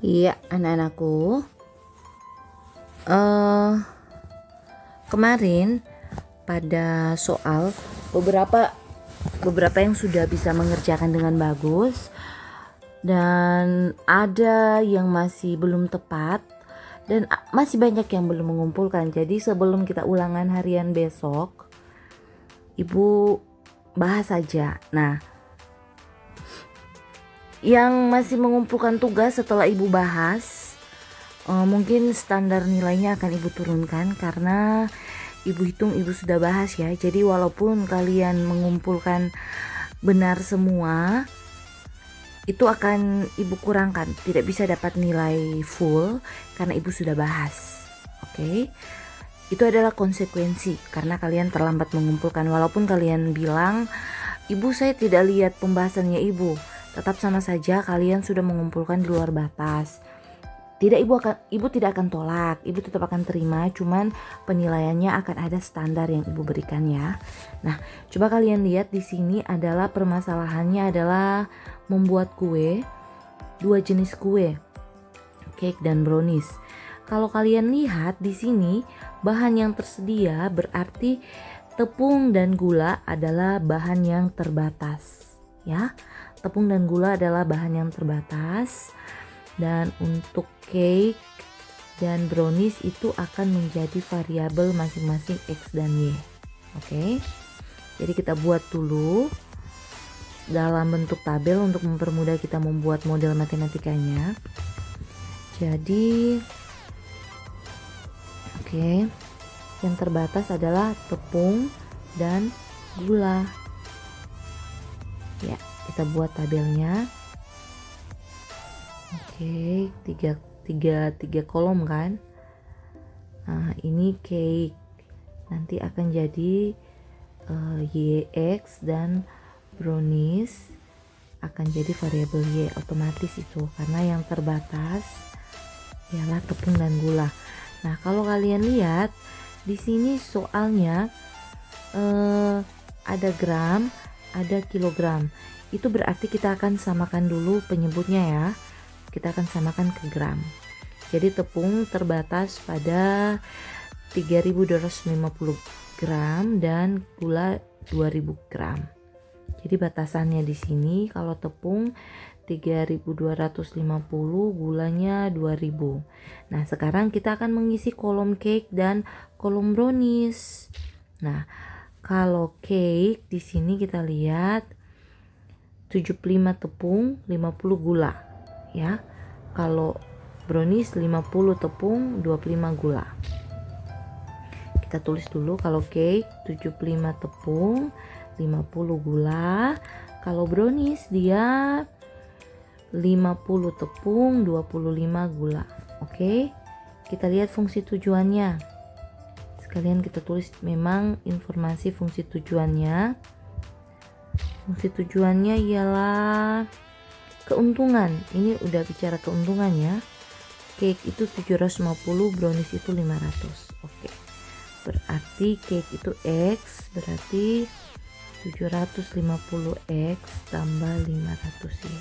Iya, anak-anakku. eh Kemarin pada soal beberapa yang sudah bisa mengerjakan dengan bagus dan ada yang masih belum tepat dan masih banyak yang belum mengumpulkan. Jadi sebelum kita ulangan harian besok, Ibu bahas saja. Nah, yang masih mengumpulkan tugas setelah Ibu bahas, mungkin standar nilainya akan Ibu turunkan karena Ibu hitung Ibu sudah bahas ya. Jadi walaupun kalian mengumpulkan benar semua, itu akan Ibu kurangkan, tidak bisa dapat nilai full karena Ibu sudah bahas. Oke. Itu adalah konsekuensi karena kalian terlambat mengumpulkan. Walaupun kalian bilang, "Ibu, saya tidak lihat pembahasannya Ibu." Tetap sama saja kalian sudah mengumpulkan di luar batas. Ibu tidak akan tolak, Ibu tetap akan terima, cuman penilaiannya akan ada standar yang Ibu berikan ya. Nah, coba kalian lihat di sini adalah permasalahannya adalah membuat kue, dua jenis kue, cake dan brownies. Kalau kalian lihat di sini, bahan yang tersedia berarti tepung dan gula adalah bahan yang terbatas ya. Tepung dan gula adalah bahan yang terbatas. Dan untuk cake dan brownies itu akan menjadi variabel masing-masing X dan Y. Oke. Jadi kita buat dulu dalam bentuk tabel untuk mempermudah kita membuat model matematikanya. Jadi yang terbatas adalah tepung dan gula. Ya, kita buat tabelnya. Tiga kolom kan. Nah, ini cake nanti akan jadi YX dan brownies akan jadi variabel Y otomatis itu karena yang terbatas ialah tepung dan gula. Nah, kalau kalian lihat di sini soalnya ada gram, ada kilogram. Itu berarti kita akan samakan dulu penyebutnya ya. Kita akan samakan ke gram. Jadi tepung terbatas pada 3250 gram dan gula 2000 gram. Jadi batasannya di sini kalau tepung 3250, gulanya 2000. Nah, sekarang kita akan mengisi kolom cake dan kolom brownies. Nah, kalau cake di sini kita lihat 75 tepung, 50 gula ya. Kalau brownies 50 tepung, 25 gula. Kita tulis dulu kalau cake 75 tepung, 50 gula. Kalau brownies dia 50 tepung, 25 gula. Oke. Kita lihat fungsi tujuannya. Sekalian kita tulis memang informasi fungsi tujuannya. Fungsi tujuannya ialah keuntungan. Ini udah bicara keuntungan ya. Cake itu 750, brownies itu 500. Oke. Berarti cake itu X, berarti 750X tambah 500 Y.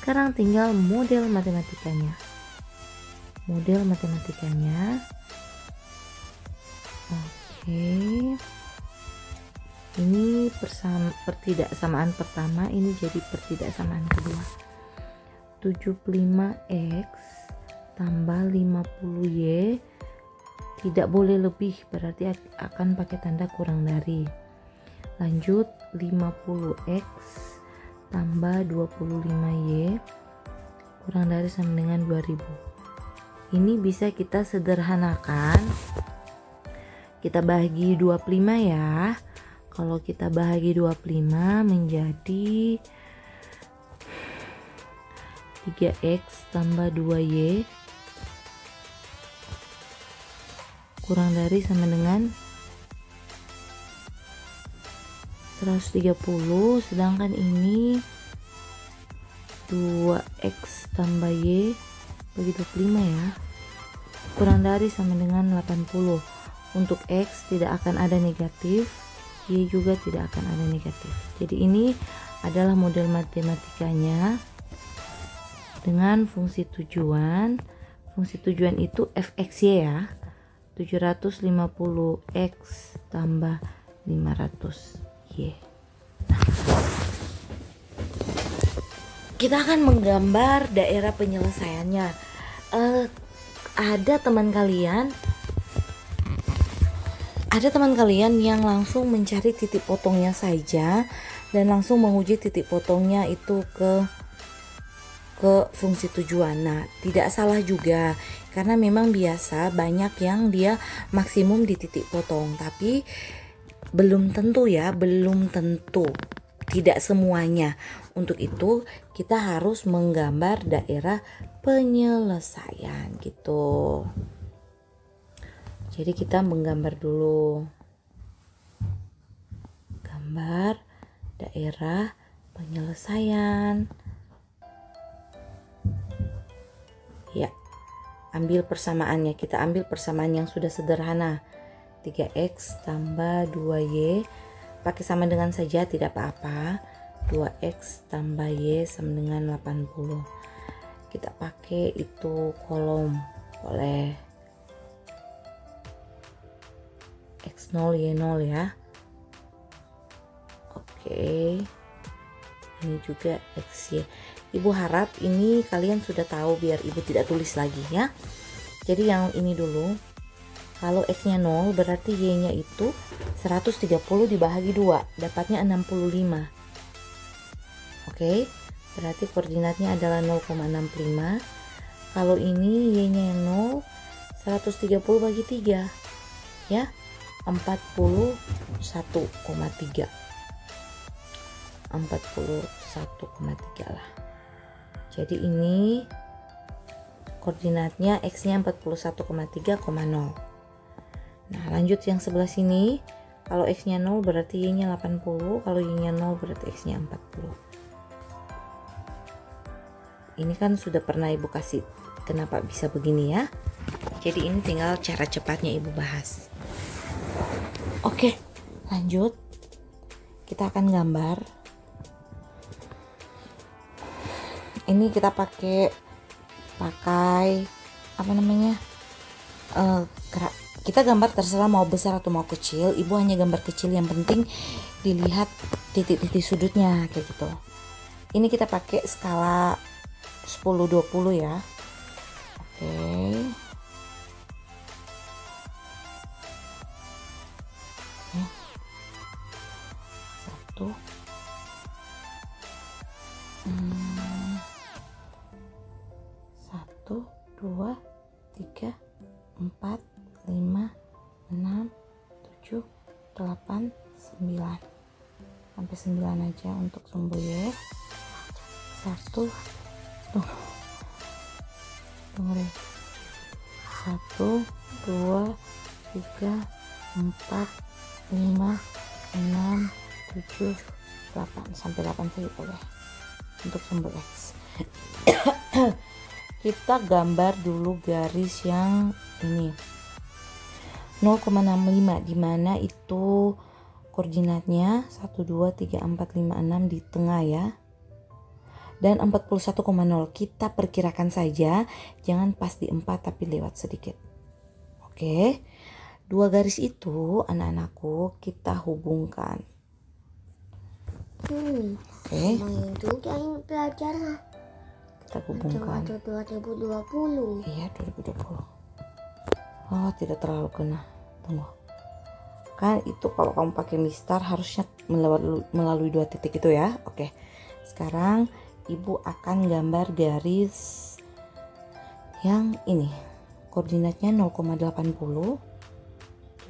Sekarang tinggal model matematikanya. Oke. Ini pertidaksamaan pertama, ini jadi pertidaksamaan kedua. 75X tambah 50Y tidak boleh lebih, berarti akan pakai tanda kurang dari. Lanjut 50X tambah 25Y kurang dari sama dengan 2000. Ini bisa kita sederhanakan. Kita bagi 25 ya. Kalau kita bahagi 25 menjadi 3X tambah 2Y kurang dari sama dengan 130, sedangkan ini 2X tambah Y bagi 25 ya, kurang dari sama dengan 80. Untuk X tidak akan ada negatif, Y juga tidak akan ada negatif. Jadi ini adalah model matematikanya. dengan fungsi tujuan. Fungsi tujuan itu fxy ya, 750x tambah 500y. Kita akan menggambar daerah penyelesaiannya. Ada teman kalian yang langsung mencari titik potongnya saja dan langsung menguji titik potongnya itu ke fungsi tujuan. Nah, tidak salah juga karena memang biasa banyak yang dia maksimum di titik potong, tapi belum tentu ya, belum tentu, tidak semuanya. Untuk itu kita harus menggambar daerah penyelesaian gitu. Jadi kita menggambar dulu, gambar daerah penyelesaian. Ya, ambil persamaannya. Kita ambil persamaan yang sudah sederhana, 3x tambah 2y, pakai sama dengan saja tidak apa-apa. 2x tambah y sama dengan 80. Kita pakai itu kolom, boleh x0 y0 ya. Oke, ini juga xy. Ibu harap ini kalian sudah tahu biar ibu tidak tulis lagi ya. Jadi yang ini dulu, kalau x nya 0 berarti y nya itu 130 dibagi 2, dapatnya 65. Oke, berarti koordinatnya adalah 0,65. Kalau ini y nya yang 0, 130 bagi 3 ya, 41,3. 41,3 lah. Jadi ini koordinatnya x nya 41,3,0. Nah, lanjut yang sebelah sini. Kalau x nya 0 berarti y nya 80, kalau y nya 0 berarti x nya 40. Ini kan sudah pernah ibu kasih kenapa bisa begini ya. Jadi ini tinggal cara cepatnya ibu bahas. Oke, lanjut. Kita akan gambar. Ini kita pakai apa namanya? Kita gambar terserah mau besar atau mau kecil. Ibu hanya gambar kecil, yang penting dilihat titik-titik sudutnya kayak gitu. Ini kita pakai skala 10-20 ya. Oke. Satu. Satu, 2, 3, 4, 5, 6, 7, 8, 9. Sampai 9 aja untuk sumbu Y. 1, tunggu 1, 2, 3, 4, 5, 6, 7, 8. Sampai 8 saja boleh untuk sumbu X. Kita gambar dulu garis yang ini 0,65, dimana itu koordinatnya 1, 2, 3, 4, 5, 6 di tengah ya, dan 41,0 kita perkirakan saja, jangan pas di 4 tapi lewat sedikit. Oke, dua garis itu anak-anakku kita hubungkan. Oke, juga yang pelajaran kita hubungkan. 2020. Iya, 2020. Oh, tidak terlalu kena. Tunggu. Kan itu kalau kamu pakai mistar harusnya melalui dua titik itu ya. Oke. Sekarang ibu akan gambar garis yang ini. Koordinatnya 0,80.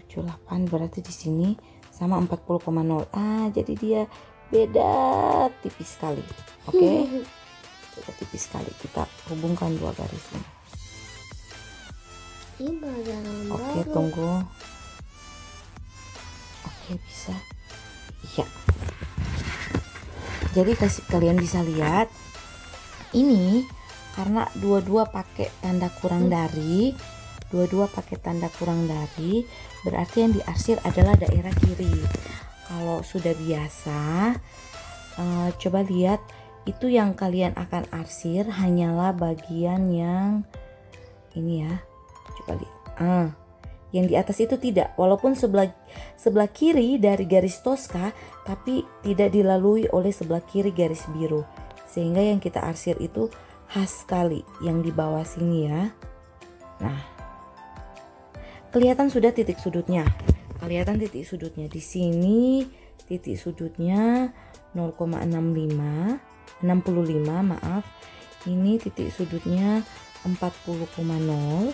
78 berarti di sini sama 40,0. Jadi dia beda tipis sekali. Oke. Beda tipis sekali. Kita hubungkan dua garis ini. Oke, tunggu. Oke, bisa. Iya. Jadi kalian bisa lihat ini karena dua-dua pakai tanda kurang dari, berarti yang diarsir adalah daerah kiri. Kalau sudah biasa, coba lihat itu yang kalian akan arsir hanyalah bagian yang ini ya. Coba lihat. Yang di atas itu tidak, walaupun sebelah kiri dari garis Tosca, tapi tidak dilalui oleh sebelah kiri garis biru. Sehingga yang kita arsir itu khas sekali yang di bawah sini ya. Nah, kelihatan sudah titik sudutnya. Kelihatan titik sudutnya di sini, titik sudutnya 0,65 maaf. Ini titik sudutnya 40,0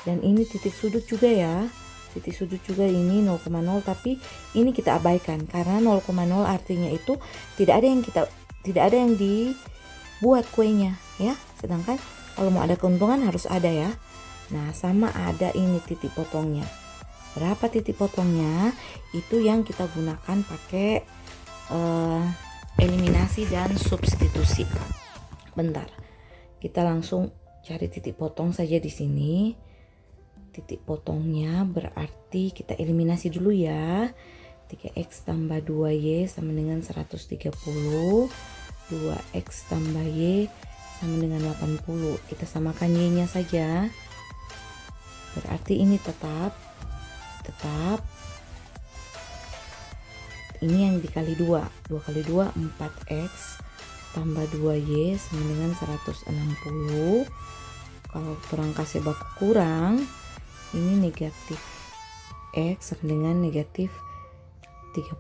dan ini titik sudut juga ya. Titik sudut juga ini 0,0, tapi ini kita abaikan karena 0,0 artinya itu tidak ada yang dibuat kuenya ya. Sedangkan kalau mau ada keuntungan harus ada ya. Nah, sama ada ini titik potongnya. Berapa titik potongnya? Itu yang kita gunakan pakai eliminasi dan substitusi. Bentar. Kita langsung cari titik potong saja di sini. Titik potongnya berarti kita eliminasi dulu ya. 3x tambah 2y sama dengan 130. 2x tambah y sama dengan 80. Kita samakan y-nya saja. Berarti ini tetap ini yang dikali 2 kali 2 4x tambah 2y sama dengan 160. Kalau perangkasnya baku kurang, ini negatif x sama dengan negatif 30.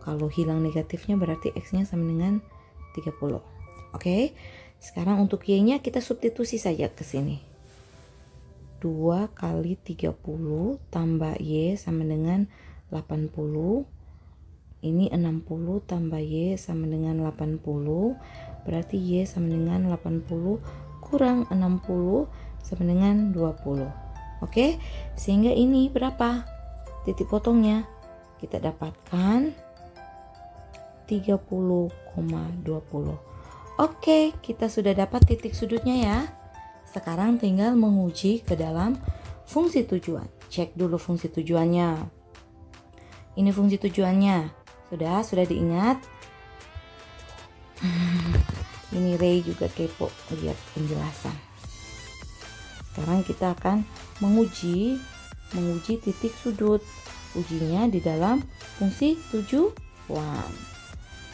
Kalau hilang negatifnya berarti x nya sama dengan 30. Oke, sekarang untuk y nya kita substitusi saja ke sini. 2 kali 30 tambah y sama dengan 80. Ini 60 tambah y sama dengan 80. Berarti y sama dengan 80 kurang 60 sama dengan 20. Oke, sehingga ini berapa titik potongnya? Kita dapatkan 30,20. Oke, kita sudah dapat titik sudutnya ya. Sekarang tinggal menguji ke dalam fungsi tujuan. Cek dulu fungsi tujuannya. Ini fungsi tujuannya. Sudah diingat? Ini Ray juga kepo lihat penjelasan. Sekarang kita akan menguji titik sudut. Ujinya di dalam fungsi tujuan.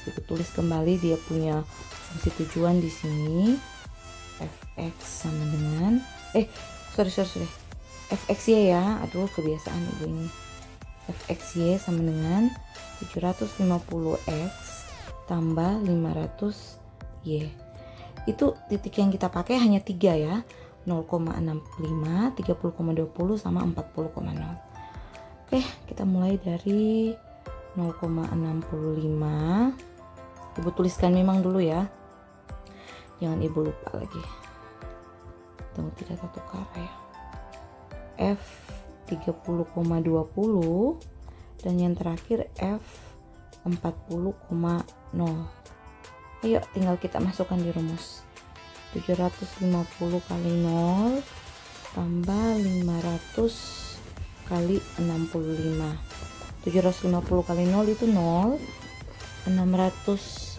Kita tulis kembali dia punya fungsi tujuan di sini. Fx sama dengan sorry fxy ya, aduh kebiasaan ibu ini. Fxy sama dengan 750x tambah 500y. Itu titik yang kita pakai hanya 3 ya, 0,65, 30,20 sama 40,0. Oke, kita mulai dari 0,65. Ibu tuliskan memang dulu ya, jangan ibu lupa lagi. Tunggu tidak tertukar ya. F 30,20 dan yang terakhir F 40,0. Ayo tinggal kita masukkan di rumus. 750 kali 0 tambah 500 kali 65. 750 kali 0 itu 0. 500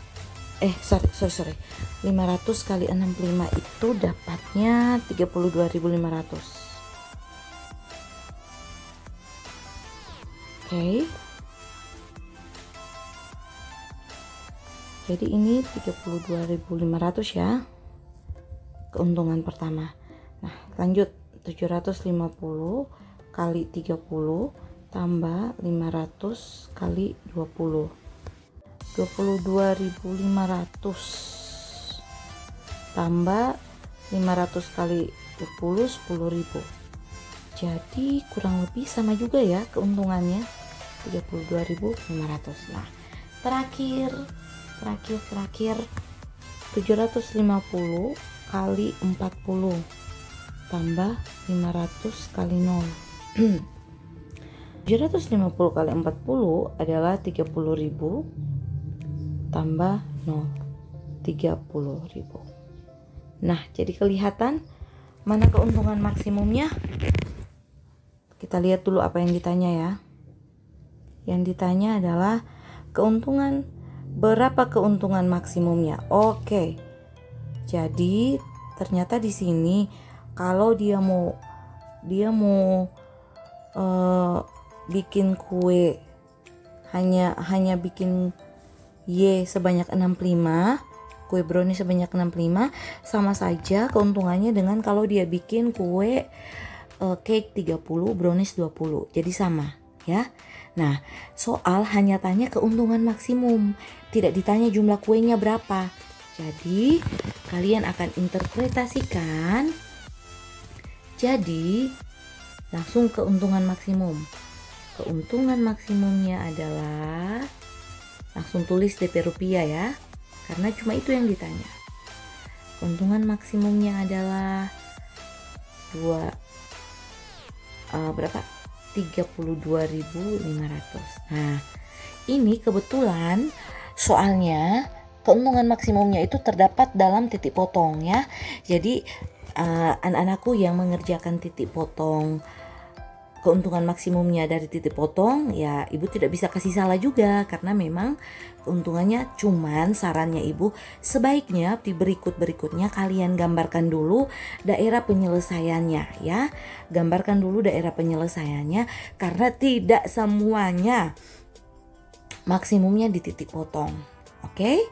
kali 65 itu dapatnya 32.500. Oke. Jadi ini 32.500 ya. Keuntungan pertama. Nah, lanjut 750 kali 30 tambah 500 kali 20. 22.500 tambah 500 kali 20 10.000. Jadi kurang lebih sama juga ya keuntungannya 32.500. Nah, terakhir 750 kali 40 tambah 500 kali 0. 750 kali 40 adalah 30.000 tambah 0, 30.000. Nah, jadi kelihatan mana keuntungan maksimumnya? Kita lihat dulu apa yang ditanya ya. Yang ditanya adalah keuntungan berapa keuntungan maksimumnya? Oke. Jadi ternyata di sini kalau dia mau bikin kue hanya bikin Y sebanyak 65, kue brownies sebanyak 65, sama saja keuntungannya dengan kalau dia bikin kue cake 30, brownies 20. Jadi sama ya. Nah, soal hanya tanya keuntungan maksimum, tidak ditanya jumlah kuenya berapa. Jadi, kalian akan interpretasikan. Jadi, langsung keuntungan maksimum. Keuntungan maksimumnya adalah, langsung tulis DP rupiah ya, karena cuma itu yang ditanya. Keuntungan maksimumnya adalah berapa? 32.500. Nah, ini kebetulan soalnya keuntungan maksimumnya itu terdapat dalam titik potong ya. Jadi anak-anakku yang mengerjakan titik potong keuntungan maksimumnya dari titik potong, ya ibu tidak bisa kasih salah juga karena memang keuntungannya, cuman sarannya ibu sebaiknya di berikutnya kalian gambarkan dulu daerah penyelesaiannya ya. Gambarkan dulu daerah penyelesaiannya karena tidak semuanya maksimumnya di titik potong. Oke?